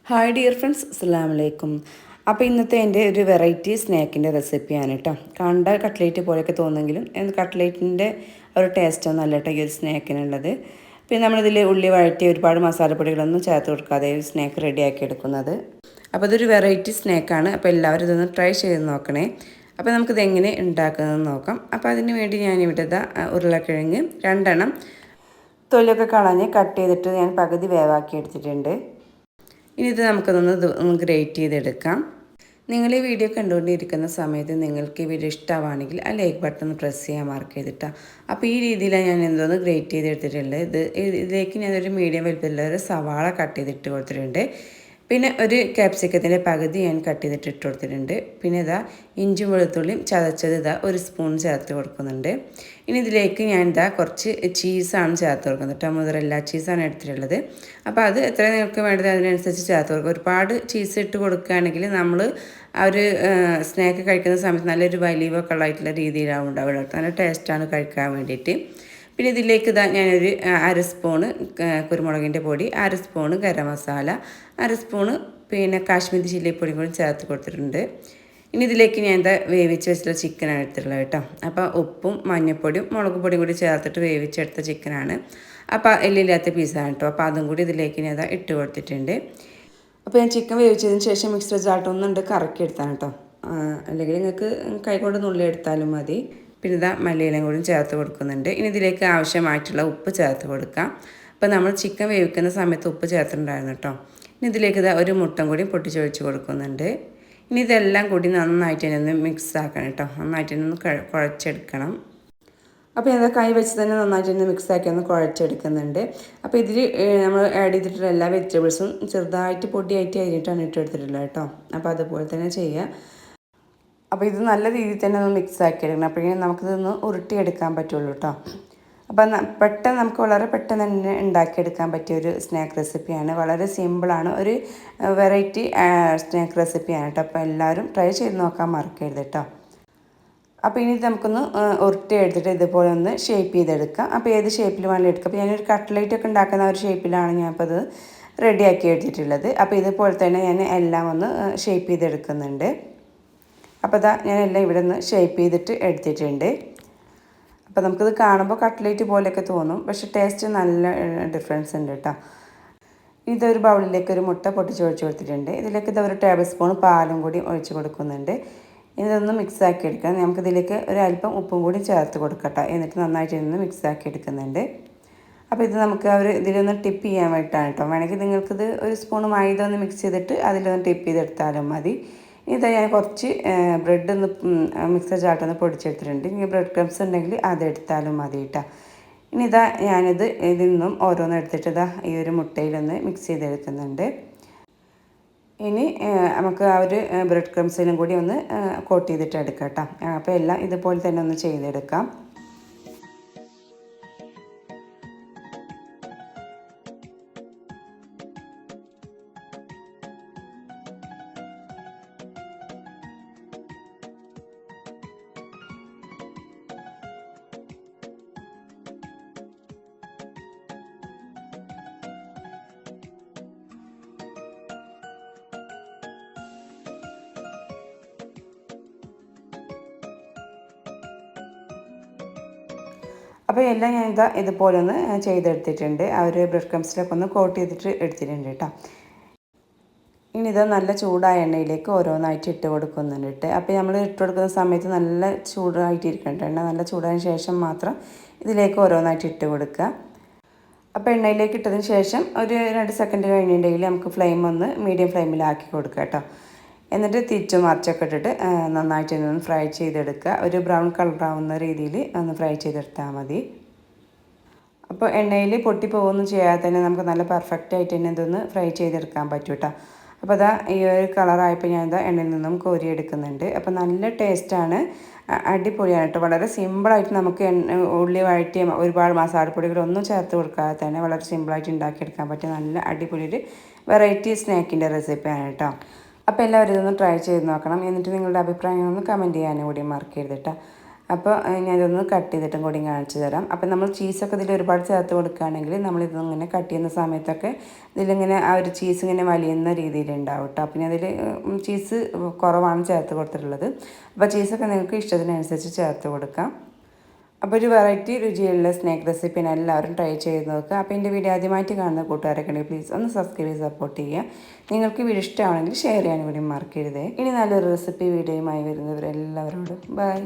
Hi dear friends, അസ്സലാമു അലൈക്കും. അപ്പോൾ ഇന്നത്തെ എൻ്റെ ഒരു വെറൈറ്റി സ്നാക്കിൻ്റെ റെസിപ്പിയാണ് കേട്ടോ. കണ്ട കട്ട്ലേറ്റ് പോലെയൊക്കെ തോന്നുമെങ്കിലും കട്ട്ലേറ്റിൻ്റെ ഒരു ടേസ്റ്റൊന്നും അല്ല കേട്ടോ ഈ ഒരു സ്നാക്കിനുള്ളത്. പിന്നെ നമ്മളിതിൽ ഉള്ളി വഴറ്റി ഒരുപാട് മസാലപ്പൊടികളൊന്നും ചേർത്ത് കൊടുക്കാതെ ഒരു സ്നാക്ക് റെഡിയാക്കി എടുക്കുന്നത്. അപ്പോൾ ഇതൊരു വെറൈറ്റി സ്നാക്കാണ്. അപ്പോൾ എല്ലാവരും ഇതൊന്ന് ട്രൈ ചെയ്ത് നോക്കണേ. അപ്പോൾ നമുക്കിത് എങ്ങനെ ഉണ്ടാക്കുന്നതെന്ന് നോക്കാം. അപ്പോൾ അതിന് വേണ്ടി ഞാനിവിടെ ഉരുളക്കിഴങ്ങ് 2 തൊലിയൊക്കെ കളഞ്ഞ് കട്ട് ചെയ്തിട്ട് ഞാൻ പകുതി വേവാക്കി എടുത്തിട്ടുണ്ട്. ഇനി ഇത് നമുക്കതൊന്ന് ഗ്രേറ്റ് ചെയ്തെടുക്കാം. നിങ്ങൾ ഈ വീഡിയോ കണ്ടുകൊണ്ടിരിക്കുന്ന സമയത്ത് നിങ്ങൾക്ക് ഈ വീഡിയോ ഇഷ്ടമാണെങ്കിൽ ആ ലൈക്ക് ബട്ടൺ പ്രസ് ചെയ്യാൻ മാർക്ക് ചെയ്തിട്ടാണ്. അപ്പോൾ ഈ രീതിയിലാണ് ഞാൻ എന്തോന്ന് ഗ്രേറ്റ് ചെയ്തെടുത്തിട്ടുള്ളത്. ഇതിലേക്ക് ഞാനൊരു മീഡിയം വലിപ്പത്തിലുള്ള ഒരു സവാള കട്ട് ചെയ്തിട്ട് കൊടുത്തിട്ടുണ്ട്. പിന്നെ ഒരു ക്യാപ്സിക്കത്തിൻ്റെ പകുതി ഞാൻ കട്ട് ചെയ്തിട്ട് ഇട്ട് കൊടുത്തിട്ടുണ്ട്. പിന്നെ ഇഞ്ചി വെളുത്തുള്ളിയും ചതച്ചത് ഒരു സ്പൂൺ ചേർത്ത് കൊടുക്കുന്നുണ്ട്. ഇനി ഇതിലേക്ക് ഞാൻ കുറച്ച് ചീസാണ് ചേർത്ത് കൊടുക്കുന്നത് കേട്ടോ. മുതറല്ല ചീസാണ് എടുത്തിട്ടുള്ളത്. അപ്പോൾ അത് എത്ര നിങ്ങൾക്ക് വേണ്ടത് അതിനനുസരിച്ച് ചേർത്ത് കൊടുക്കുക. ഒരുപാട് ചീസ് ഇട്ട് കൊടുക്കുകയാണെങ്കിൽ നമ്മൾ ആ ഒരു സ്നാക്ക് കഴിക്കുന്ന സമയത്ത് നല്ലൊരു വലിവൊക്കെ ഉള്ളതായിട്ടുള്ള രീതിയിലാവും ഉണ്ടാവുക. നല്ല ടേസ്റ്റാണ് കഴിക്കാൻ വേണ്ടിയിട്ട്. പിന്നെ ഇതിലേക്ക് ഞാനൊരു 1/2 സ്പൂണ് കുരുമുളകിൻ്റെ പൊടി, 1/2 സ്പൂണ് ഗരം മസാല, 1/2 സ്പൂണ് പിന്നെ കാശ്മീരി ചില്ലിപ്പൊടിയും കൂടി ചേർത്ത് കൊടുത്തിട്ടുണ്ട്. ഇനി ഇതിലേക്ക് ഞാൻ വേവിച്ച് വെച്ചിട്ടുള്ള ചിക്കനാണ് എടുത്തിട്ടുള്ളത് കേട്ടോ. അപ്പോൾ ഉപ്പും മഞ്ഞൾപ്പൊടിയും മുളക് പൊടിയും കൂടി ചേർത്തിട്ട് വേവിച്ചെടുത്ത ചിക്കനാണ്. അപ്പോൾ എല്ലില്ലാത്ത പീസാണ് കേട്ടോ. അപ്പോൾ അതും കൂടി ഇതിലേക്ക് ഞാൻ ഇട്ട് കൊടുത്തിട്ടുണ്ട്. അപ്പോൾ ഞാൻ ചിക്കൻ വേവിച്ചതിന് ശേഷം മിക്സർ ജാറിട്ടൊന്നുണ്ട് കറക്കി എടുത്താണ് കേട്ടോ. അല്ലെങ്കിൽ നിങ്ങൾക്ക് കൈകൊണ്ട് നുള്ളി എടുത്താലും മതി. പിന്നെ മല്ലിയിലയും കൂടി ചേർത്ത് കൊടുക്കുന്നുണ്ട്. ഇനി ഇതിലേക്ക് ആവശ്യമായിട്ടുള്ള ഉപ്പ് ചേർത്ത് കൊടുക്കാം. അപ്പോൾ നമ്മൾ ചിക്കൻ വേവിക്കുന്ന സമയത്ത് ഉപ്പ് ചേർത്തിട്ടുണ്ടായിരുന്നു കേട്ടോ. ഇനി ഇതിലേക്ക് ഒരു മുട്ടം കൂടി പൊട്ടിച്ചൊഴിച്ച് കൊടുക്കുന്നുണ്ട്. ഇനി ഇതെല്ലാം കൂടി നന്നായിട്ട് തന്നെ ഒന്ന് മിക്സ് ആക്കണം കേട്ടോ. നന്നായിട്ട് ഒന്ന് കുഴച്ചെടുക്കണം. അപ്പോൾ ഞാൻ കൈ വെച്ച് തന്നെ നന്നായിട്ട് തന്നെ മിക്സാക്കി ഒന്ന് കുഴച്ചെടുക്കുന്നുണ്ട്. അപ്പോൾ ഇതിൽ നമ്മൾ ആഡ് ചെയ്തിട്ടുള്ള എല്ലാ വെജിറ്റബിൾസും ചെറുതായിട്ട് പൊടിയായിട്ട് അരിഞ്ഞിട്ടാണ് ഇട്ടെടുത്തിട്ടുള്ളത് കേട്ടോ. അപ്പോൾ അതുപോലെ തന്നെ ചെയ്യുക. അപ്പോൾ ഇത് നല്ല രീതിയിൽ തന്നെ ഒന്ന് മിക്സ് ആക്കി എടുക്കണം. അപ്പോഴേക്കും നമുക്കിതൊന്ന് ഉരുട്ടിയെടുക്കാൻ പറ്റുള്ളൂ കേട്ടോ. അപ്പം പെട്ടെന്ന് നമുക്ക് വളരെ പെട്ടെന്ന് തന്നെ ഉണ്ടാക്കിയെടുക്കാൻ പറ്റിയൊരു സ്നാക്ക് റെസിപ്പിയാണ്. വളരെ സിമ്പിളാണ്. ഒരു വെറൈറ്റി സ്നാക്ക് റെസിപ്പിയാണ് കേട്ടോ. അപ്പോൾ എല്ലാവരും ട്രൈ ചെയ്ത് നോക്കാൻ മറക്കരുത് കേട്ടോ. അപ്പോൾ ഇനി നമുക്കൊന്ന് ഉരുട്ടി എടുത്തിട്ട് ഇതുപോലെ ഒന്ന് ഷേപ്പ് ചെയ്തെടുക്കാം. അപ്പോൾ ഏത് ഷേപ്പിൽ വേണമെങ്കിലും എടുക്കാം. അപ്പോൾ ഞാനൊരു കട്ട്ലേറ്റ് ഒക്കെ ഉണ്ടാക്കുന്ന ഒരു ഷേപ്പിലാണ് ഞാനിപ്പോൾ ഇത് റെഡിയാക്കി എടുത്തിട്ടുള്ളത്. അപ്പോൾ ഇതുപോലെ തന്നെ ഞാൻ എല്ലാം ഒന്ന് ഷേപ്പ് ചെയ്തെടുക്കുന്നുണ്ട്. അപ്പോൾ ഞാനെല്ലാം ഇവിടെ നിന്ന് ഷേപ്പ് ചെയ്തിട്ട് എടുത്തിട്ടുണ്ട്. അപ്പോൾ നമുക്കിത് കാണുമ്പോൾ കട്ട്ലേറ്റ് പോലെയൊക്കെ തോന്നും, പക്ഷെ ടേസ്റ്റ് നല്ല ഡിഫറൻസ് ഉണ്ട് കേട്ടോ. ഇതൊരു ബൗളിലേക്ക് ഒരു മുട്ട പൊട്ടിച്ച് ഒഴിച്ച് കൊടുത്തിട്ടുണ്ട്. ഇതിലേക്ക് ഒരു ടേബിൾ സ്പൂൺ പാലും കൂടി ഒഴിച്ച് കൊടുക്കുന്നുണ്ട്. ഇതൊന്ന് മിക്സ് ആക്കി എടുക്കാം. നമുക്കിതിലേക്ക് ഒരു അല്പം ഉപ്പും കൂടി ചേർത്ത് കൊടുക്കട്ടോ. എന്നിട്ട് നന്നായിട്ട് ഇതൊന്ന് മിക്സ് ആക്കി എടുക്കുന്നുണ്ട്. അപ്പോൾ ഇത് നമുക്ക് ഇതിലൊന്ന് ടിപ്പ് ചെയ്യാൻ വേണ്ടിയിട്ടാണ് കേട്ടോ. വേണമെങ്കിൽ നിങ്ങൾക്കിത് ഒരു സ്പൂൺ മൈദ ഒന്ന് മിക്സ് ചെയ്തിട്ട് അതിലൊന്ന് ടിപ്പ് ചെയ്തെടുത്താലും മതി. ഞാൻ കുറച്ച് ബ്രെഡ് ഒന്ന് മിക്സർ ചാട്ടൊന്ന് പൊടിച്ചെടുത്തിട്ടുണ്ട്. ഇനി ബ്രെഡ് ക്രംസ് ഉണ്ടെങ്കിൽ അതെടുത്താലും മതി കേട്ടോ. ഇനി ഞാനിത് ഇതിൽ നിന്നും ഓരോന്നും എടുത്തിട്ട് ഈ ഒരു മുട്ടയിലൊന്ന് മിക്സ് ചെയ്തെടുക്കുന്നുണ്ട്. ഇനി നമുക്ക് ആ ഒരു ബ്രെഡ് ക്രംസിലും കൂടി ഒന്ന് കോട്ട് ചെയ്തിട്ട് എടുക്കാം കേട്ടോ. അപ്പോൾ എല്ലാം ഇതുപോലെ തന്നെ ഒന്ന് ചെയ്തെടുക്കാം. അപ്പോൾ എല്ലാം ഞാൻ ഇതുപോലെ ഒന്ന് ചെയ്തെടുത്തിട്ടുണ്ട്. ആ ഒരു ബ്രെഡ് ക്രംസിലൊക്കെ ഒന്ന് കോട്ട് ചെയ്തിട്ട് എടുത്തിട്ടുണ്ട് കേട്ടോ. ഇനി നല്ല ചൂടായ എണ്ണയിലേക്ക് ഓരോന്നായിട്ട് ഇട്ട് കൊടുക്കുന്നുണ്ട് കേട്ടോ. അപ്പോൾ നമ്മൾ ഇട്ട് കൊടുക്കുന്ന സമയത്ത് നല്ല ചൂടായിട്ട് ഇരിക്കണ്ട. എണ്ണ നല്ല ചൂടായതിന് ശേഷം മാത്രം ഇതിലേക്ക് ഓരോന്നായിട്ട് ഇട്ട് കൊടുക്കുക. അപ്പോൾ എണ്ണയിലേക്ക് ഇട്ടതിന് ശേഷം ഒരു 2 സെക്കൻഡ് കഴിഞ്ഞിട്ടുണ്ടെങ്കിൽ നമുക്ക് ഫ്ലെയിം ഒന്ന് മീഡിയം ഫ്ലെയിമിലാക്കി കൊടുക്കുക കേട്ടോ. എന്നിട്ട് തിരിച്ചും മറിച്ചൊക്കെ ഇട്ടിട്ട് നന്നായിട്ട് ഒന്ന് ഫ്രൈ ചെയ്തെടുക്കുക. ഒരു ബ്രൗൺ കളർ ആവുന്ന രീതിയിൽ ഒന്ന് ഫ്രൈ ചെയ്തെടുത്താൽ മതി. അപ്പോൾ എണ്ണയിൽ പൊട്ടിപ്പോകുകയൊന്നും ചെയ്യാതെ തന്നെ നമുക്ക് നല്ല പെർഫെക്റ്റ് ആയിട്ട് തന്നെ ഇതൊന്ന് ഫ്രൈ ചെയ്തെടുക്കാൻ പറ്റും കേട്ടോ. അപ്പോൾ ഈ ഒരു കളറായപ്പോൾ ഞാൻ എണ്ണയിൽ നിന്നും കോരിയെടുക്കുന്നുണ്ട്. അപ്പോൾ നല്ല ടേസ്റ്റാണ്, അടിപൊളിയാണ് കേട്ടോ. വളരെ സിമ്പിളായിട്ട് നമുക്ക് ഉള്ളി വഴറ്റി ഒരുപാട് മസാലപ്പൊടികളൊന്നും ചേർത്ത് കൊടുക്കാതെ തന്നെ വളരെ സിമ്പിളായിട്ട് ഉണ്ടാക്കിയെടുക്കാൻ പറ്റിയ നല്ല അടിപൊളി ഒരു വെറൈറ്റി സ്നാക്കിൻ്റെ റെസിപ്പിയാണ് കേട്ടോ. അപ്പോൾ എല്ലാവരും ഇതൊന്ന് ട്രൈ ചെയ്ത് നോക്കണം. എന്നിട്ട് നിങ്ങളുടെ അഭിപ്രായങ്ങളൊന്ന് കമൻറ്റ് ചെയ്യാനും കൂടി മറക്കരുത് കേട്ടോ. അപ്പോൾ ഞാനിതൊന്ന് കട്ട് ചെയ്തിട്ടും കൂടി കാണിച്ചു തരാം. അപ്പോൾ നമ്മൾ ചീസൊക്കെ ഇതിൽ ഒരുപാട് ചേർത്ത് കൊടുക്കുകയാണെങ്കിൽ നമ്മളിതൊന്നിങ്ങനെ കട്ട് ചെയ്യുന്ന സമയത്തൊക്കെ ഇതിലിങ്ങനെ ആ ഒരു ചീസ് ഇങ്ങനെ വലിയുന്ന രീതിയിലുണ്ടാവും കേട്ടോ. പിന്നെ അതിൽ ചീസ് കുറവാണ് ചേർത്ത് കൊടുത്തിട്ടുള്ളത്. അപ്പോൾ ചീസൊക്കെ നിങ്ങൾക്ക് ഇഷ്ടത്തിനനുസരിച്ച് ചേർത്ത് കൊടുക്കാം. അപ്പോൾ ഒരു വെറൈറ്റി രുചിയുള്ള സ്നാക്ക് റെസിപ്പി എല്ലാവരും ട്രൈ ചെയ്ത് നോക്കുക. അപ്പോൾ എൻ്റെ വീഡിയോ ആദ്യമായിട്ട് കാണുന്ന കൂട്ടുകാരൊക്കെ ഉണ്ടെങ്കിൽ പ്ലീസ് ഒന്ന് സബ്സ്ക്രൈബ് ചെയ്ത് സപ്പോർട്ട് ചെയ്യുക. നിങ്ങൾക്ക് വീഡിയോ ഇഷ്ടമാണെങ്കിൽ ഷെയർ ചെയ്യാൻ കൂടി മറക്കരുതേ. ഇനി നല്ലൊരു റെസിപ്പി വീഡിയോയുമായി വരുന്നവരെല്ലാവരോടും ബൈ.